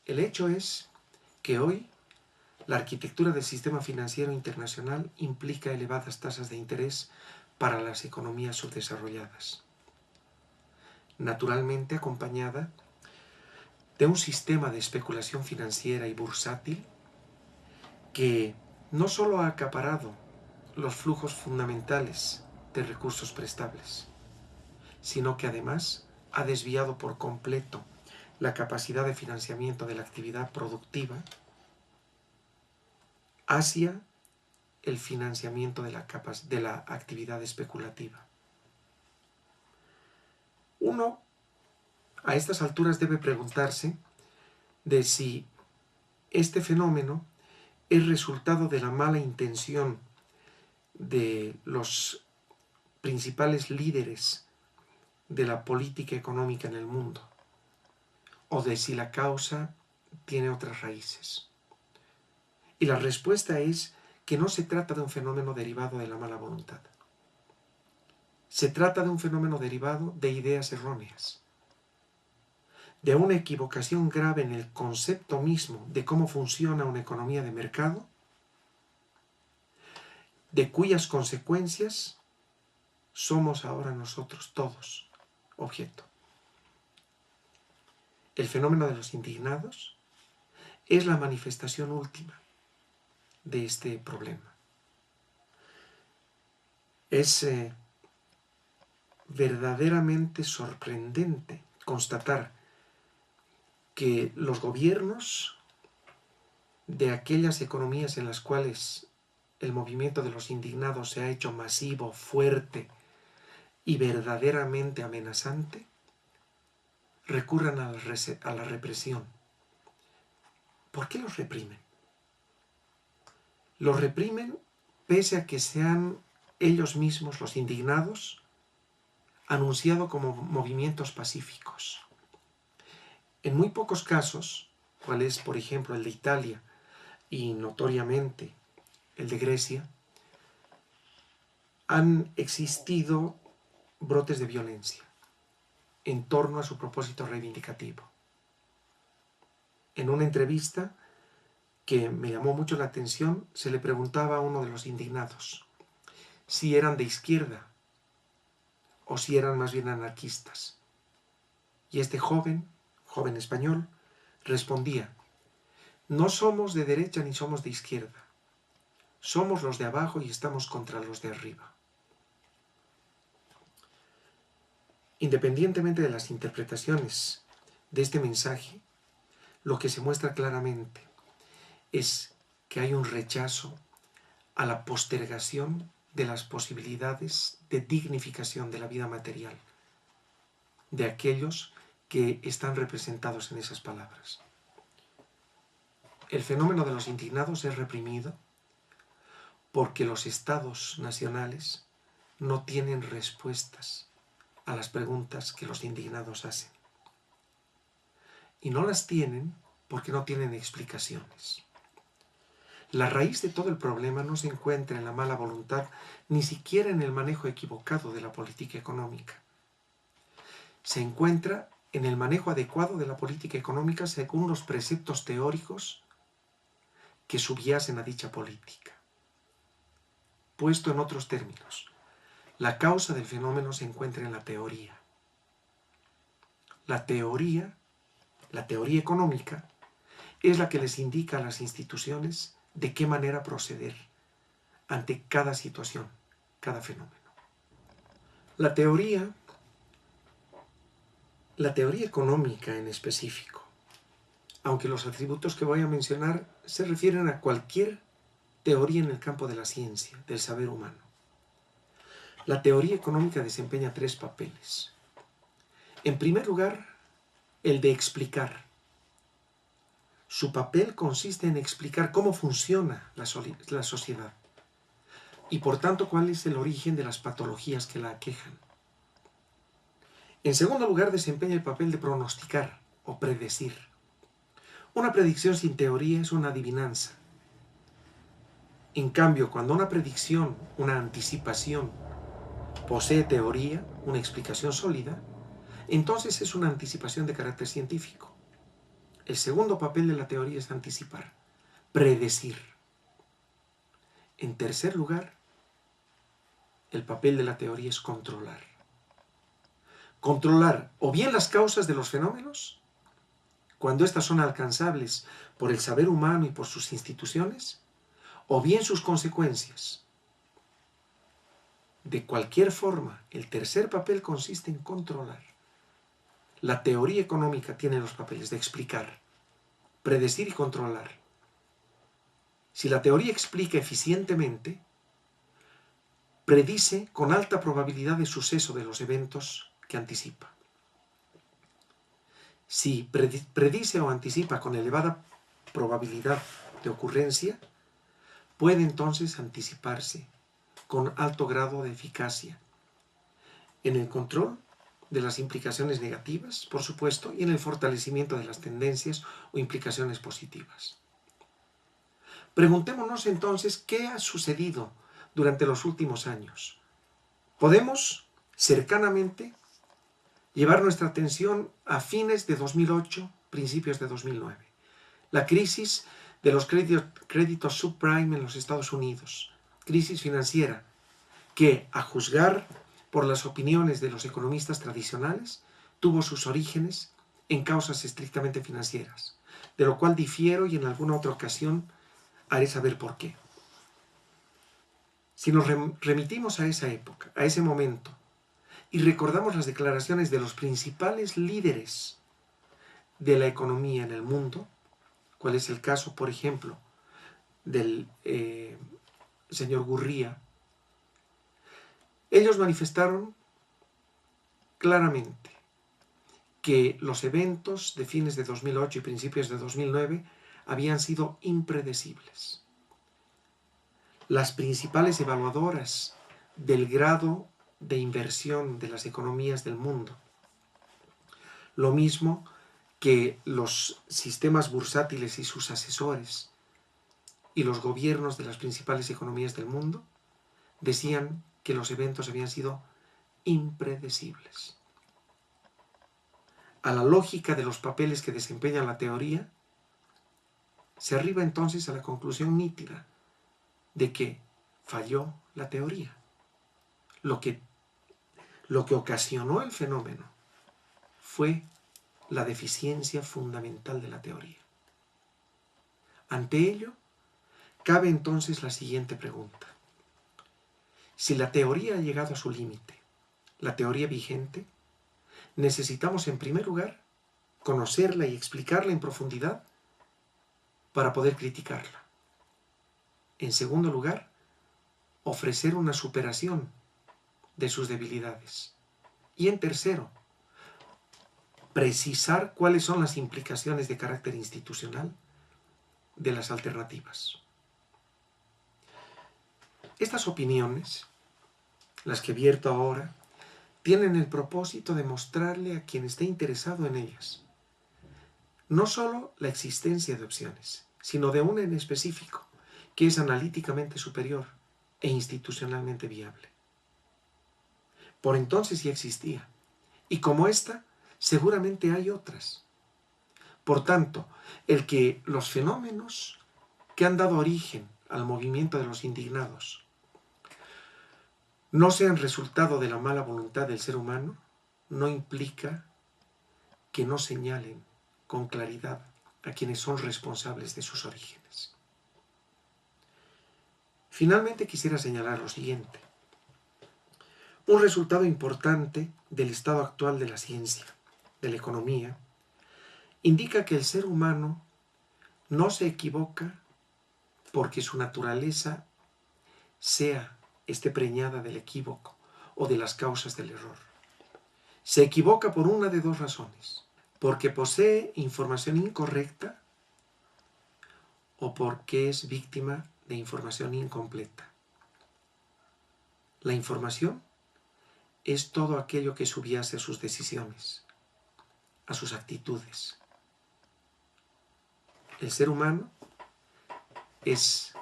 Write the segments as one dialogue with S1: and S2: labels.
S1: El hecho es que hoy la arquitectura del sistema financiero internacional implica elevadas tasas de interés para las economías subdesarrolladas, naturalmente acompañada de un sistema de especulación financiera y bursátil que no solo ha acaparado los flujos fundamentales de recursos prestables, sino que además ha desviado por completo la capacidad de financiamiento de la actividad productiva hacia el financiamiento de la actividad especulativa. Uno, a estas alturas, debe preguntarse de si este fenómeno es resultado de la mala intención de los principales líderes de la política económica en el mundo, o de si la causa tiene otras raíces. Y la respuesta es que no se trata de un fenómeno derivado de la mala voluntad. Se trata de un fenómeno derivado de ideas erróneas, de una equivocación grave en el concepto mismo de cómo funciona una economía de mercado, de cuyas consecuencias somos ahora nosotros todos objeto. El fenómeno de los indignados es la manifestación última de este problema. Es verdaderamente sorprendente constatar que los gobiernos de aquellas economías en las cuales el movimiento de los indignados se ha hecho masivo, fuerte y verdaderamente amenazante, recurran a la represión. ¿Por qué los reprimen? Los reprimen pese a que sean ellos mismos, los indignados, anunciado como movimientos pacíficos. En muy pocos casos, cual es por ejemplo el de Italia y notoriamente el de Grecia, han existido brotes de violencia en torno a su propósito reivindicativo. En una entrevista que me llamó mucho la atención, se le preguntaba a uno de los indignados si eran de izquierda o si eran más bien anarquistas. Y este joven español, respondía: no somos de derecha ni somos de izquierda, somos los de abajo y estamos contra los de arriba. Independientemente de las interpretaciones de este mensaje, lo que se muestra claramente es que hay un rechazo a la postergación de las posibilidades de dignificación de la vida material de aquellos que están representados en esas palabras. El fenómeno de los indignados es reprimido porque los estados nacionales no tienen respuestas a las preguntas que los indignados hacen. Y no las tienen porque no tienen explicaciones. La raíz de todo el problema no se encuentra en la mala voluntad, ni siquiera en el manejo equivocado de la política económica. Se encuentra en el manejo adecuado de la política económica según los preceptos teóricos que subyacen a dicha política. Puesto en otros términos, la causa del fenómeno se encuentra en la teoría. La teoría económica, es la que les indica a las instituciones de qué manera proceder ante cada situación, cada fenómeno. La teoría económica en específico, aunque los atributos que voy a mencionar se refieren a cualquier teoría en el campo de la ciencia, del saber humano. La teoría económica desempeña tres papeles. En primer lugar, el de explicar. Su papel consiste en explicar cómo funciona la sociedad y por tanto cuál es el origen de las patologías que la aquejan. En segundo lugar, desempeña el papel de pronosticar o predecir. Una predicción sin teoría es una adivinanza. En cambio, cuando una predicción, una anticipación, posee teoría, una explicación sólida, entonces es una anticipación de carácter científico. El segundo papel de la teoría es anticipar, predecir. En tercer lugar, el papel de la teoría es controlar. Controlar o bien las causas de los fenómenos, cuando éstas son alcanzables por el saber humano y por sus instituciones, o bien sus consecuencias. De cualquier forma, el tercer papel consiste en controlar. La teoría económica tiene los papeles de explicar, predecir y controlar. Si la teoría explica eficientemente, predice con alta probabilidad de suceso de los eventos que anticipa. Si predice o anticipa con elevada probabilidad de ocurrencia, puede entonces anticiparse con alto grado de eficacia en el control de las implicaciones negativas, por supuesto, y en el fortalecimiento de las tendencias o implicaciones positivas. Preguntémonos entonces qué ha sucedido durante los últimos años. Podemos cercanamente llevar nuestra atención a fines de 2008, principios de 2009. La crisis de los créditos subprime en los Estados Unidos, crisis financiera, que, a juzgar por las opiniones de los economistas tradicionales, tuvo sus orígenes en causas estrictamente financieras, de lo cual difiero y en alguna otra ocasión haré saber por qué. Si nos remitimos a esa época, a ese momento, y recordamos las declaraciones de los principales líderes de la economía en el mundo, cuál es el caso, por ejemplo, del señor Gurría, ellos manifestaron claramente que los eventos de fines de 2008 y principios de 2009 habían sido impredecibles. Las principales evaluadoras del grado de inversión de las economías del mundo, lo mismo que los sistemas bursátiles y sus asesores y los gobiernos de las principales economías del mundo, decían que los eventos habían sido impredecibles. A la lógica de los papeles que desempeña la teoría, se arriba entonces a la conclusión nítida de que falló la teoría. Lo que ocasionó el fenómeno fue la deficiencia fundamental de la teoría. Ante ello, cabe entonces la siguiente pregunta. Si la teoría ha llegado a su límite, la teoría vigente, necesitamos en primer lugar conocerla y explicarla en profundidad para poder criticarla. En segundo lugar, ofrecer una superación de sus debilidades. Y en tercero, precisar cuáles son las implicaciones de carácter institucional de las alternativas. Estas opiniones, las que vierto ahora, tienen el propósito de mostrarle a quien esté interesado en ellas no sólo la existencia de opciones, sino de una en específico, que es analíticamente superior e institucionalmente viable. Por entonces ya existía, y como esta, seguramente hay otras. Por tanto, el que los fenómenos que han dado origen al movimiento de los indignados no sean resultado de la mala voluntad del ser humano, no implica que no señalen con claridad a quienes son responsables de sus orígenes. Finalmente quisiera señalar lo siguiente. Un resultado importante del estado actual de la ciencia, de la economía, indica que el ser humano no se equivoca porque su naturaleza esté preñada del equívoco o de las causas del error. Se equivoca por una de dos razones: porque posee información incorrecta o porque es víctima de información incompleta. La información es todo aquello que subyace a sus decisiones, a sus actitudes. El ser humano es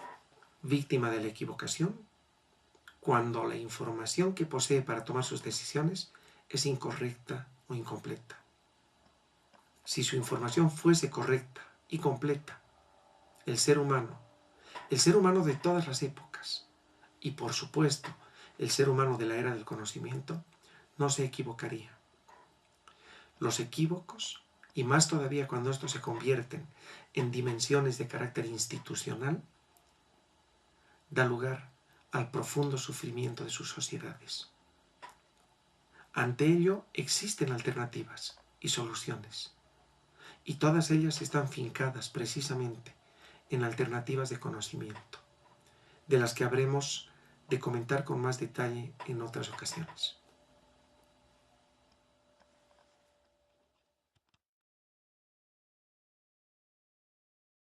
S1: víctima de la equivocación cuando la información que posee para tomar sus decisiones es incorrecta o incompleta. si su información fuese correcta y completa, el ser humano de todas las épocas, y por supuesto el ser humano de la era del conocimiento, no se equivocaría. Los equívocos, y más todavía cuando estos se convierten en dimensiones de carácter institucional, da lugar al profundo sufrimiento de sus sociedades. Ante ello existen alternativas y soluciones, y todas ellas están fincadas precisamente en alternativas de conocimiento, de las que habremos de comentar con más detalle en otras ocasiones.